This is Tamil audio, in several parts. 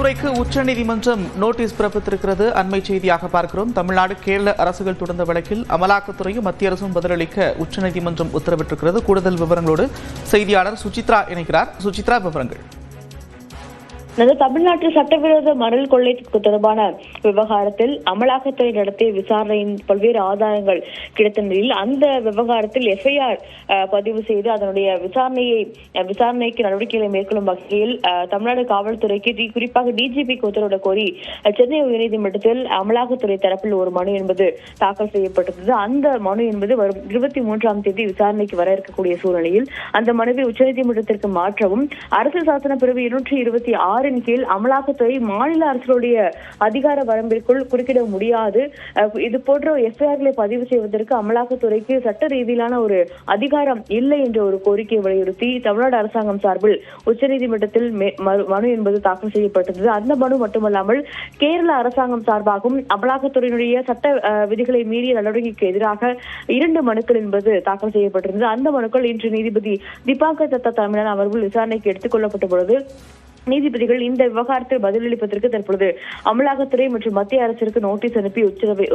அமலாக்கத்துறைக்கு உச்சநீதிமன்றம் நோட்டீஸ் பிறப்பித்திருக்கிறது. அண்மை செய்தியாக பார்க்கிறோம். தமிழ்நாடு கேரள அரசுகள் தொடர்ந்த வழக்கில் அமலாக்கத்துறையும் மத்திய அரசும் பதிலளிக்க உச்சநீதிமன்றம் உத்தரவிட்டிருக்கிறது. கூடுதல் விவரங்களோடு செய்தியாளர் சுசித்ரா இணைக்கிறார். சுசித்ரா, விவரங்கள். தமிழ்நாட்டில் சட்டவிரோத மணல் கொள்ளை தொடர்பான விவகாரத்தில் அமலாக்கத்துறை நடத்திய விசாரணையின் பல்வேறு ஆதாரங்கள் கிடைத்த நிலையில் அந்த விவகாரத்தில் எஃப்ஐஆர் பதிவு செய்து அதனுடைய விசாரணைக்கு நடவடிக்கைகளை மேற்கொள்ளும் வகையில் தமிழ்நாடு காவல்துறைக்கு குறிப்பாக டிஜிபிக்கு உத்தரவிட கோரி சென்னை உயர்நீதிமன்றத்தில் அமலாக்கத்துறை தரப்பில் ஒரு மனு என்பது தாக்கல் செய்யப்பட்டிருந்தது. அந்த மனு என்பது வரும் 23ஆம் தேதி விசாரணைக்கு வர இருக்கக்கூடிய சூழ்நிலையில் அந்த மனுவை உச்சநீதிமன்றத்திற்கு மாற்றவும் அரசு சாசன பிரிவு 226 கீழ் அமலாக்கத்துறை மாநில அரசுடைய அதிகார வரம்பிற்குள் குறுக்கிட முடியாது. இது போன்ற எஃப்ஐஆர்களை பதிவு செய்வதற்கு அமலாக்கத்துறைக்கு சட்ட ரீதியிலான ஒரு அதிகாரம் இல்லை என்ற ஒரு கோரிக்கையை வலியுறுத்தி தமிழ்நாடு அரசாங்கம் சார்பில் உச்சநீதிமன்றத்தில் மனு என்பது தாக்கல் செய்யப்பட்டது. அந்த மனு மட்டுமல்லாமல் கேரள அரசாங்கம் சார்பாகவும் அமலாக்கத்துறையினுடைய சட்ட விதிகளை மீறிய நடவடிக்கைக்கு எதிராக 2 மனுக்கள் என்பது தாக்கல் செய்யப்பட்டிருந்தது. அந்த மனுக்கள் இன்று நீதிபதி தீபாங்கர் தத்தா தலைமையிலான அமர்வில் விசாரணைக்கு எடுத்துக் கொள்ளப்பட்ட பொழுது நீதிபதிகள் இந்த விவகாரத்தில் பதிலளிப்பதற்கு தற்பொழுது அமலாக்கத்துறை மற்றும் மத்திய அரசிற்கு நோட்டீஸ் அனுப்பி உத்தரவை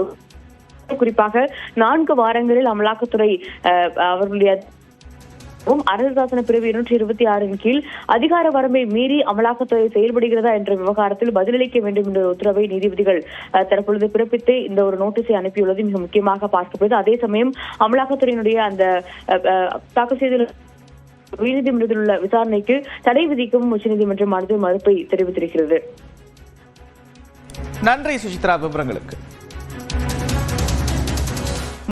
குறிப்பாக 4 வாரங்களில் அமலாக்கத்துறை அவர்களுடைய அரசு சாசன பிரிவு 226 கீழ் அதிகார வரம்பை மீறி அமலாக்கத்துறை செயல்படுகிறதா என்ற விவகாரத்தில் பதிலளிக்க வேண்டும் என்ற உத்தரவை நீதிபதிகள் தற்பொழுது பிறப்பித்து இந்த ஒரு நோட்டீஸை அனுப்பியுள்ளது மிக முக்கியமாக பார்க்கப்படுது. அதே சமயம் அமலாக்கத்துறையினுடைய அந்த தாக்கல் செய்த உயர்நீதிமன்றத்தில் உள்ள விசாரணைக்கு தடை விதிக்கவும் உச்சநீதிமன்றமானது மறுப்பை தெரிவித்திருக்கிறது. நன்றி சுசித்ரா, விவரங்களுக்கு.